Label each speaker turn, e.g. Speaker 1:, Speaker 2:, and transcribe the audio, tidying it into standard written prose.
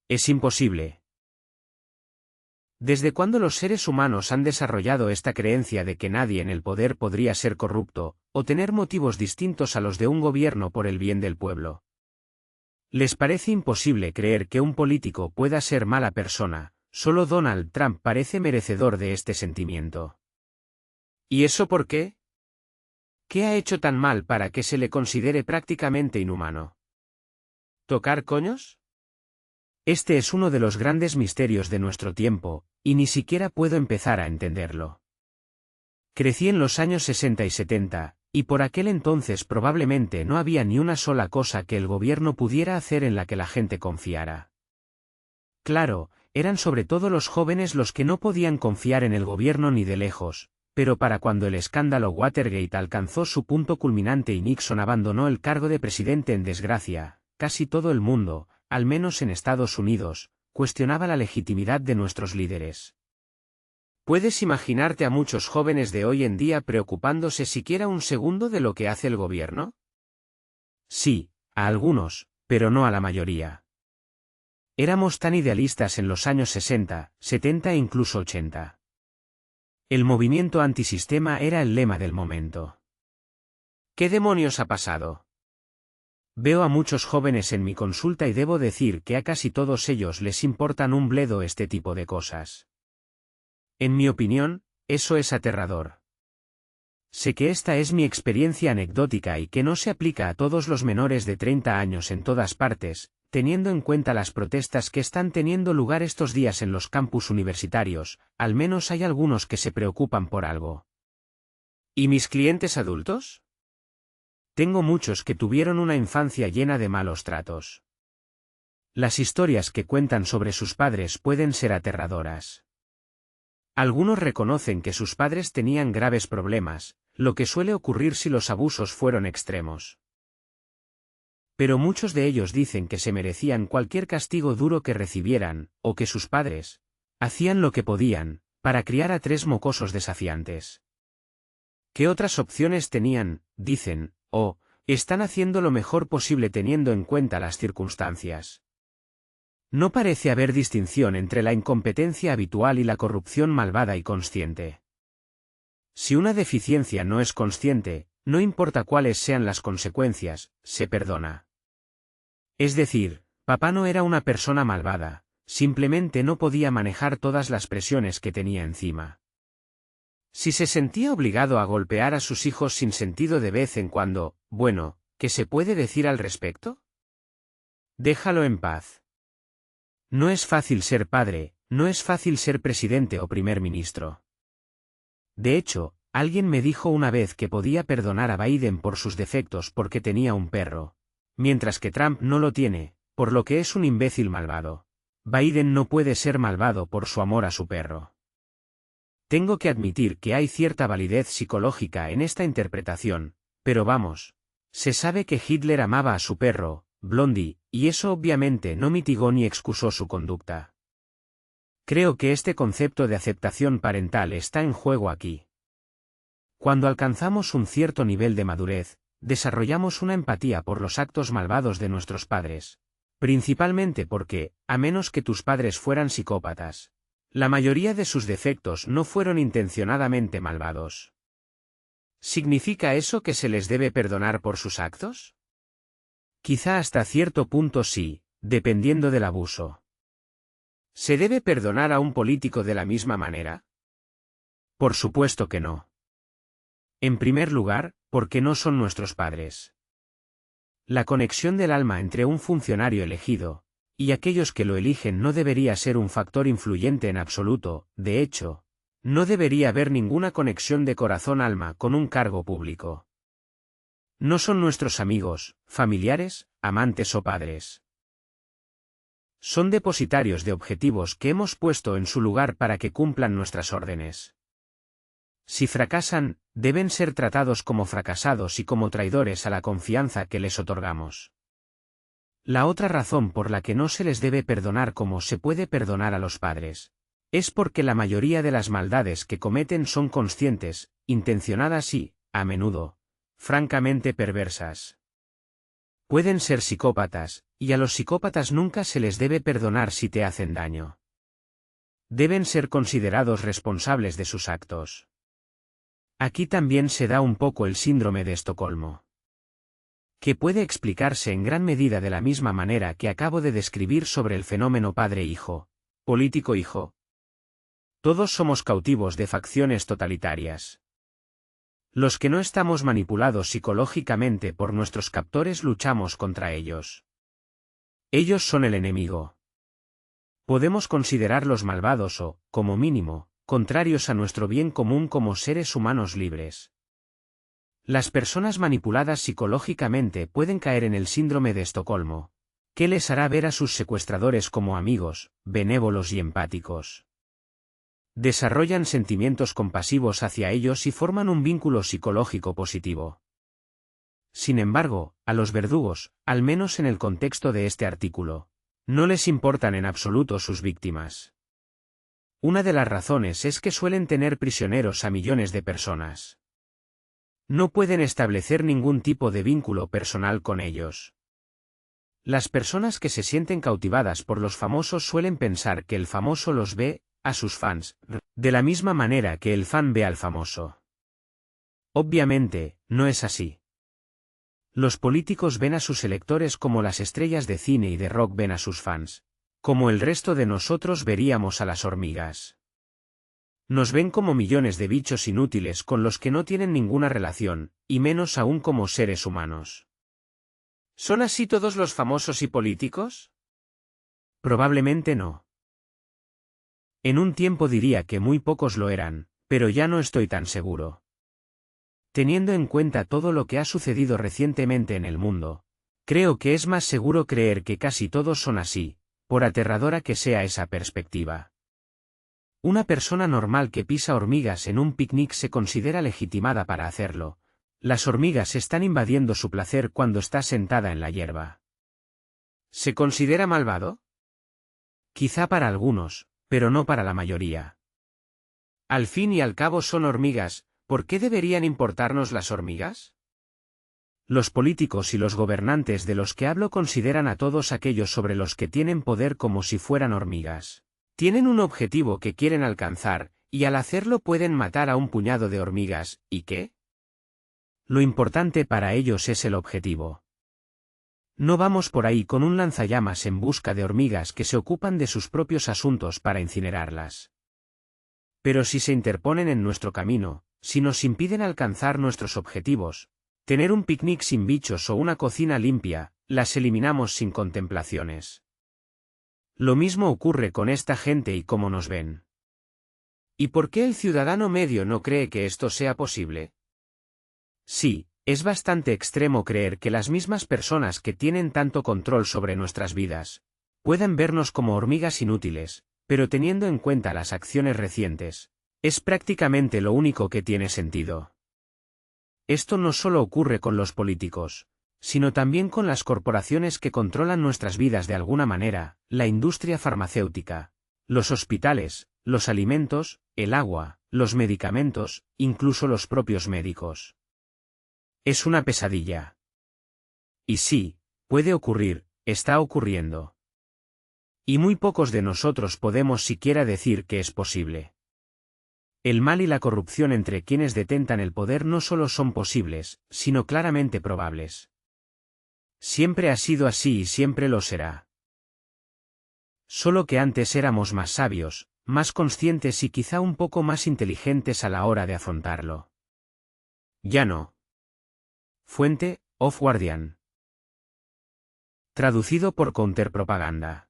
Speaker 1: Es imposible. ¿Desde cuándo los seres humanos han desarrollado esta creencia de que nadie en el poder podría ser corrupto, o tener motivos distintos a los de un gobierno por el bien del pueblo? ¿Les parece imposible creer que un político pueda ser mala persona? Solo Donald Trump parece merecedor de este sentimiento. ¿Y eso por qué? ¿Qué ha hecho tan mal para que se le considere prácticamente inhumano? ¿Tocar coños? Este es uno de los grandes misterios de nuestro tiempo, y ni siquiera puedo empezar a entenderlo. Crecí en los años 60 y 70, y por aquel entonces probablemente no había ni una sola cosa que el gobierno pudiera hacer en la que la gente confiara. Claro, eran sobre todo los jóvenes los que no podían confiar en el gobierno ni de lejos, pero para cuando el escándalo Watergate alcanzó su punto culminante y Nixon abandonó el cargo de presidente en desgracia, casi todo el mundo, al menos en Estados Unidos, cuestionaba la legitimidad de nuestros líderes. ¿Puedes imaginarte a muchos jóvenes de hoy en día preocupándose siquiera un segundo de lo que hace el gobierno? Sí, a algunos, pero no a la mayoría. Éramos tan idealistas en los años 60, 70 e incluso 80. El movimiento antisistema era el lema del momento. ¿Qué demonios ha pasado? Veo a muchos jóvenes en mi consulta y debo decir que a casi todos ellos les importan un bledo este tipo de cosas. En mi opinión, eso es aterrador. Sé que esta es mi experiencia anecdótica y que no se aplica a todos los menores de 30 años en todas partes, teniendo en cuenta las protestas que están teniendo lugar estos días en los campus universitarios, al menos hay algunos que se preocupan por algo. ¿Y mis clientes adultos? Tengo muchos que tuvieron una infancia llena de malos tratos. Las historias que cuentan sobre sus padres pueden ser aterradoras. Algunos reconocen que sus padres tenían graves problemas, lo que suele ocurrir si los abusos fueron extremos. Pero muchos de ellos dicen que se merecían cualquier castigo duro que recibieran, o que sus padres hacían lo que podían para criar a 3 mocosos desafiantes. ¿Qué otras opciones tenían? Dicen, o están haciendo lo mejor posible teniendo en cuenta las circunstancias. No parece haber distinción entre la incompetencia habitual y la corrupción malvada y consciente. Si una deficiencia no es consciente, no importa cuáles sean las consecuencias, se perdona. Es decir, papá no era una persona malvada, simplemente no podía manejar todas las presiones que tenía encima. Si se sentía obligado a golpear a sus hijos sin sentido de vez en cuando, bueno, ¿qué se puede decir al respecto? Déjalo en paz. No es fácil ser padre, no es fácil ser presidente o primer ministro. De hecho, alguien me dijo una vez que podía perdonar a Biden por sus defectos porque tenía un perro, mientras que Trump no lo tiene, por lo que es un imbécil malvado. Biden no puede ser malvado por su amor a su perro. Tengo que admitir que hay cierta validez psicológica en esta interpretación, pero vamos, se sabe que Hitler amaba a su perro, Blondie, y eso obviamente no mitigó ni excusó su conducta. Creo que este concepto de aceptación parental está en juego aquí. Cuando alcanzamos un cierto nivel de madurez, desarrollamos una empatía por los actos malvados de nuestros padres, principalmente porque, a menos que tus padres fueran psicópatas, la mayoría de sus defectos no fueron intencionadamente malvados. ¿Significa eso que se les debe perdonar por sus actos? Quizá hasta cierto punto sí, dependiendo del abuso. ¿Se debe perdonar a un político de la misma manera? Por supuesto que no. En primer lugar, porque no son nuestros padres. La conexión del alma entre un funcionario elegido y aquellos que lo eligen no debería ser un factor influyente en absoluto, de hecho, no debería haber ninguna conexión de corazón-alma con un cargo público. No son nuestros amigos, familiares, amantes o padres. Son depositarios de objetivos que hemos puesto en su lugar para que cumplan nuestras órdenes. Si fracasan, deben ser tratados como fracasados y como traidores a la confianza que les otorgamos. La otra razón por la que no se les debe perdonar como se puede perdonar a los padres, es porque la mayoría de las maldades que cometen son conscientes, intencionadas y, a menudo, francamente perversas. Pueden ser psicópatas, y a los psicópatas nunca se les debe perdonar si te hacen daño. Deben ser considerados responsables de sus actos. Aquí también se da un poco el síndrome de Estocolmo, que puede explicarse en gran medida de la misma manera que acabo de describir sobre el fenómeno padre-hijo, político-hijo. Todos somos cautivos de facciones totalitarias. Los que no estamos manipulados psicológicamente por nuestros captores luchamos contra ellos. Ellos son el enemigo. Podemos considerarlos malvados o, como mínimo, contrarios a nuestro bien común como seres humanos libres. Las personas manipuladas psicológicamente pueden caer en el síndrome de Estocolmo, que les hará ver a sus secuestradores como amigos, benévolos y empáticos. Desarrollan sentimientos compasivos hacia ellos y forman un vínculo psicológico positivo. Sin embargo, a los verdugos, al menos en el contexto de este artículo, no les importan en absoluto sus víctimas. Una de las razones es que suelen tener prisioneros a millones de personas. No pueden establecer ningún tipo de vínculo personal con ellos. Las personas que se sienten cautivadas por los famosos suelen pensar que el famoso los ve, a sus fans, de la misma manera que el fan ve al famoso. Obviamente, no es así. Los políticos ven a sus electores como las estrellas de cine y de rock ven a sus fans, como el resto de nosotros veríamos a las hormigas. Nos ven como millones de bichos inútiles con los que no tienen ninguna relación, y menos aún como seres humanos. ¿Son así todos los famosos y políticos? Probablemente no. En un tiempo diría que muy pocos lo eran, pero ya no estoy tan seguro. Teniendo en cuenta todo lo que ha sucedido recientemente en el mundo, creo que es más seguro creer que casi todos son así, por aterradora que sea esa perspectiva. Una persona normal que pisa hormigas en un picnic se considera legitimada para hacerlo. Las hormigas están invadiendo su placer cuando está sentada en la hierba. ¿Se considera malvado? Quizá para algunos, pero no para la mayoría. Al fin y al cabo son hormigas. ¿Por qué deberían importarnos las hormigas? Los políticos y los gobernantes de los que hablo consideran a todos aquellos sobre los que tienen poder como si fueran hormigas. Tienen un objetivo que quieren alcanzar, y al hacerlo pueden matar a un puñado de hormigas, ¿y qué? Lo importante para ellos es el objetivo. No vamos por ahí con un lanzallamas en busca de hormigas que se ocupan de sus propios asuntos para incinerarlas. Pero si se interponen en nuestro camino, si nos impiden alcanzar nuestros objetivos, tener un picnic sin bichos o una cocina limpia, las eliminamos sin contemplaciones. Lo mismo ocurre con esta gente y cómo nos ven. ¿Y por qué el ciudadano medio no cree que esto sea posible? Sí, es bastante extremo creer que las mismas personas que tienen tanto control sobre nuestras vidas, puedan vernos como hormigas inútiles, pero teniendo en cuenta las acciones recientes, es prácticamente lo único que tiene sentido. Esto no solo ocurre con los políticos, sino también con las corporaciones que controlan nuestras vidas de alguna manera, la industria farmacéutica, los hospitales, los alimentos, el agua, los medicamentos, incluso los propios médicos. Es una pesadilla. Y sí, puede ocurrir, está ocurriendo. Y muy pocos de nosotros podemos siquiera decir que es posible. El mal y la corrupción entre quienes detentan el poder no solo son posibles, sino claramente probables. Siempre ha sido así y siempre lo será. Solo que antes éramos más sabios, más conscientes y quizá un poco más inteligentes a la hora de afrontarlo. Ya no. Fuente, Off Guardian. Traducido por Counterpropaganda.